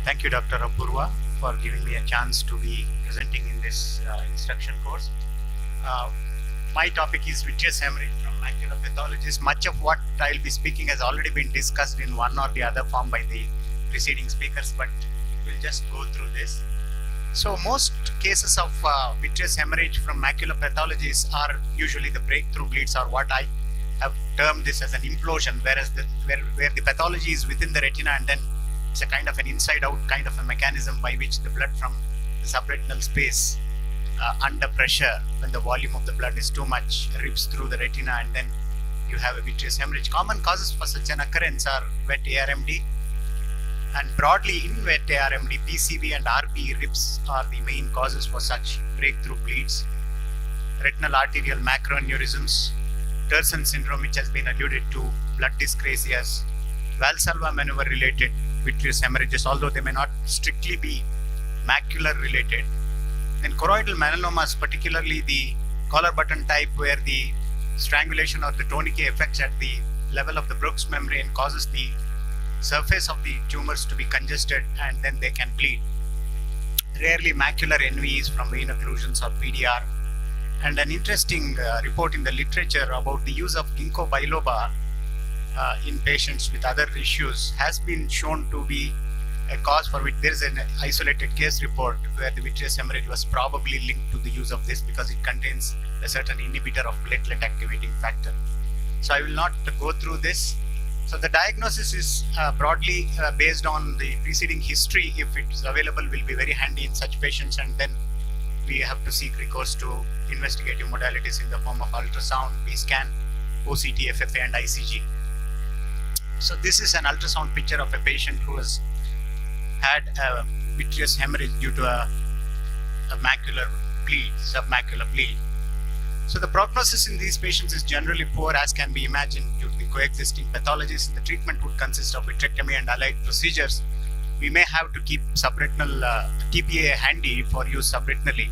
Thank you, Dr. Apurva, for giving me a chance to be presenting in this instruction course. My topic is vitreous haemorrhage from macular pathologies. Much of what I'll be speaking has already been discussed in one or the other form by the preceding speakers, but we'll just go through this. So most cases of vitreous haemorrhage from macular pathologies are usually the breakthrough bleeds, or what I have termed this as an implosion, whereas where the pathology is within the retina, and then it's a kind of an inside-out kind of a mechanism by which the blood from the subretinal space under pressure, when the volume of the blood is too much, rips through the retina, and then you have a vitreous haemorrhage. Common causes for such an occurrence are wet ARMD, and broadly in wet ARMD, PCV and RP rips are the main causes for such breakthrough bleeds. Retinal arterial macroaneurysms, Terson syndrome, which has been alluded to, blood dyscrasias, Valsalva maneuver related vitreous hemorrhages, although they may not strictly be macular related. Then choroidal melanomas, particularly the collar button type, where the strangulation or the tourniquet affects at the level of the Brooks membrane, causes the surface of the tumors to be congested, and then they can bleed. Rarely macular NVEs from vein occlusions or PDR. And an interesting report in the literature about the use of ginkgo biloba in patients with other issues has been shown to be a cause for which there is an isolated case report where the vitreous hemorrhage was probably linked to the use of this because it contains a certain inhibitor of platelet activating factor. So I will not go through this. So the diagnosis is broadly based on the preceding history. If it is available, will be very handy in such patients, and then we have to seek recourse to investigative modalities in the form of ultrasound, B-scan, OCT, FFA, and ICG. So this is an ultrasound picture of a patient who has had a vitreous hemorrhage due to a macular bleed, submacular bleed. So the prognosis in these patients is generally poor, as can be imagined, due to the coexisting pathologies. The treatment would consist of vitrectomy and allied procedures. We may have to keep subretinal TPA handy for use subretinally.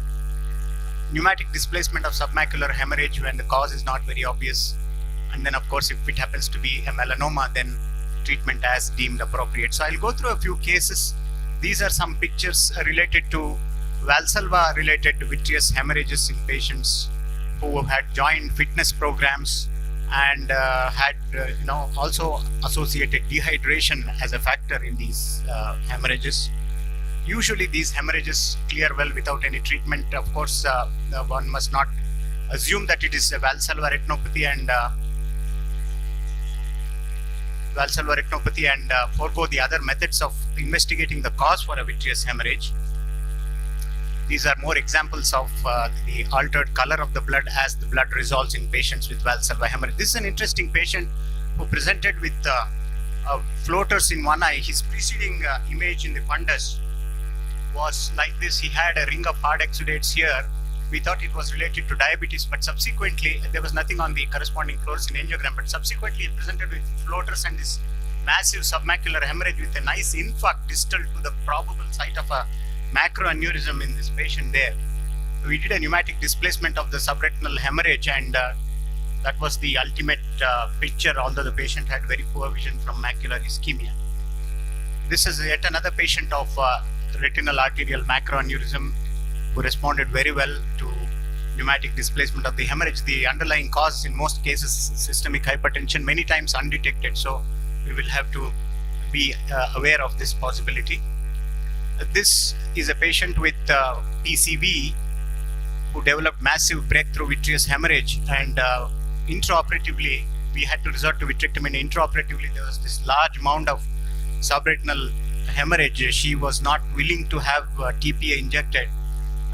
Pneumatic displacement of submacular hemorrhage when the cause is not very obvious. And then, of course, if it happens to be a melanoma, then treatment as deemed appropriate. So I'll go through a few cases. These are some pictures related to Valsalva related vitreous hemorrhages in patients who had joined fitness programs and had also associated dehydration as a factor in these hemorrhages. Usually these hemorrhages clear well without any treatment. Of course, one must not assume that it is a Valsalva retinopathy and forego the other methods of investigating the cause for a vitreous hemorrhage. These are more examples of the altered color of the blood as the blood resolves in patients with Valsalva hemorrhage. This is an interesting patient who presented with floaters in one eye. His preceding image in the fundus was like this. He had a ring of hard exudates here. We thought it was related to diabetes, but subsequently there was nothing on the corresponding fluorescein angiogram, but subsequently it presented with floaters and this massive submacular hemorrhage with a nice infarct distal to the probable site of a macroaneurysm in this patient there. We did a pneumatic displacement of the subretinal hemorrhage, and that was the ultimate picture, although the patient had very poor vision from macular ischemia. This is yet another patient of retinal arterial macroaneurysm who responded very well to pneumatic displacement of the hemorrhage. The underlying cause in most cases is systemic hypertension, many times undetected, so we will have to be aware of this possibility. This is a patient with PCV who developed massive breakthrough vitreous hemorrhage, and intraoperatively we had to resort to vitrectomy. And intraoperatively there was this large mound of subretinal hemorrhage. She was not willing to have TPA injected,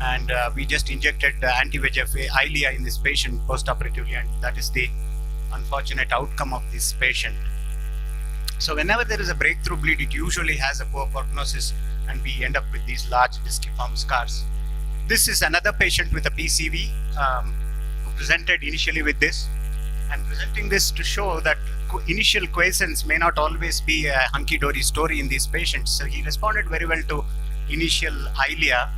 and we just injected anti-VEGF Eylea in this patient post-operatively, and that is the unfortunate outcome of this patient. So whenever there is a breakthrough bleed, it usually has a poor prognosis, and we end up with these large disciform scars. This is another patient with a PCV who presented initially with this, and presenting this to show that initial quiescence may not always be a hunky-dory story in these patients. So he responded very well to initial Eylea,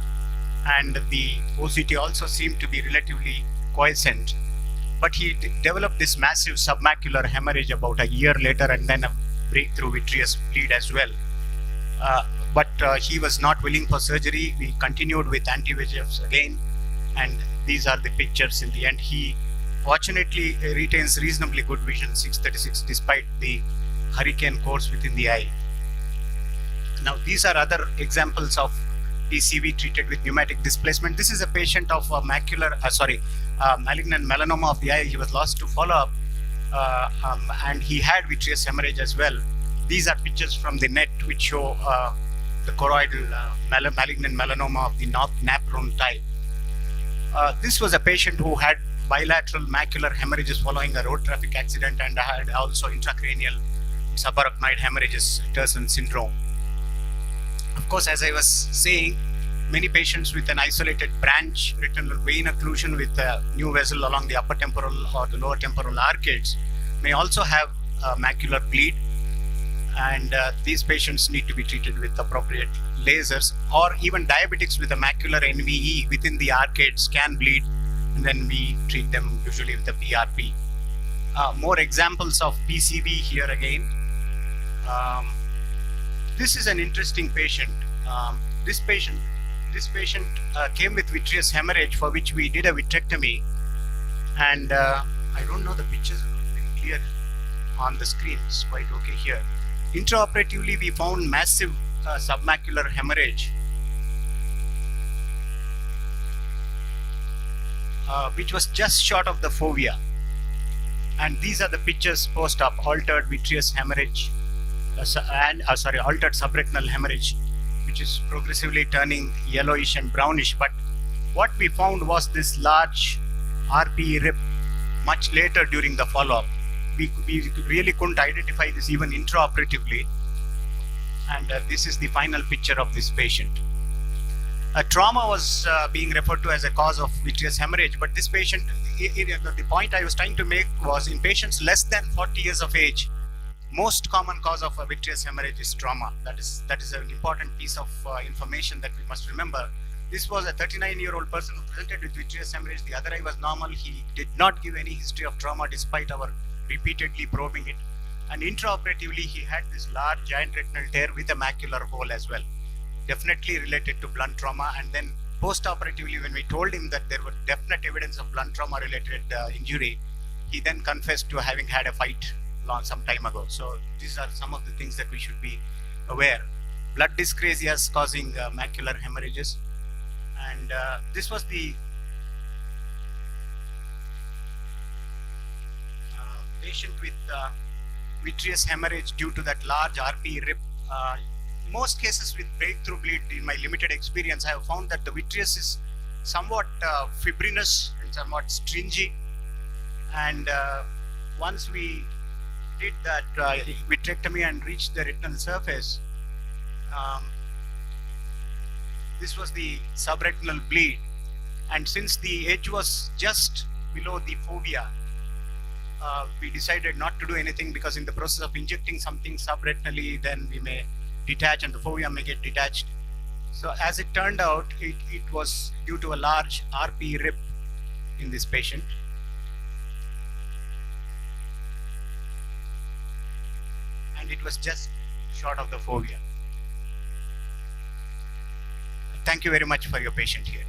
and the OCT also seemed to be relatively quiescent. But he developed this massive submacular hemorrhage about a year later, and then a breakthrough vitreous bleed as well. but he was not willing for surgery. We continued with anti-VEGFs again, and these are the pictures in the end. He fortunately retains reasonably good vision, 636, despite the hurricane course within the eye. Now these are other examples of PCV treated with pneumatic displacement. This is a patient of macular, malignant melanoma of the eye. He was lost to follow-up, and he had vitreous hemorrhage as well. These are pictures from the net which show the choroidal malignant melanoma of the NAPRON type. This was a patient who had bilateral macular hemorrhages following a road traffic accident and had also intracranial subarachnoid hemorrhages, Terson syndrome. Of course, as I was saying, many patients with an isolated branch retinal vein occlusion with a new vessel along the upper temporal or the lower temporal arcades may also have macular bleed, and these patients need to be treated with appropriate lasers, or even diabetics with a macular NVE within the arcades can bleed, and then we treat them usually with a PRP. More examples of PCV here again. This is an interesting patient. This patient came with vitreous hemorrhage, for which we did a vitrectomy, and I don't know, the pictures are very clear on the screen. It's quite okay here. Intraoperatively, we found massive submacular hemorrhage, which was just short of the fovea. And these are the pictures post-op: altered vitreous hemorrhage, altered subretinal hemorrhage, which is progressively turning yellowish and brownish. But what we found was this large RPE rip much later during the follow-up. We really couldn't identify this even intraoperatively. And this is the final picture of this patient. A trauma was being referred to as a cause of vitreous hemorrhage, but this patient, the point I was trying to make was, in patients less than 40 years of age, most common cause of a vitreous hemorrhage is trauma. That is an important piece of information that we must remember. This was a 39-year-old person who presented with vitreous hemorrhage. The other eye was normal. He did not give any history of trauma despite our repeatedly probing it. And intraoperatively, he had this large giant retinal tear with a macular hole as well, definitely related to blunt trauma. And then post-operatively, when we told him that there were definite evidence of blunt trauma-related injury, he then confessed to having had a fight some time ago. So these are some of the things that we should be aware. Blood dyscrasias causing macular hemorrhages, and this was the patient with vitreous hemorrhage due to that large RPE rip. Most cases with breakthrough bleed, in my limited experience, I have found that the vitreous is somewhat fibrinous and somewhat stringy, and once we did that vitrectomy and reached the retinal surface, this was the subretinal bleed, and since the edge was just below the fovea, we decided not to do anything, because in the process of injecting something subretinally, then we may detach and the fovea may get detached. So as it turned out, it was due to a large RP rip in this patient. And it was just short of the fovea. Thank you very much for your patient hearing.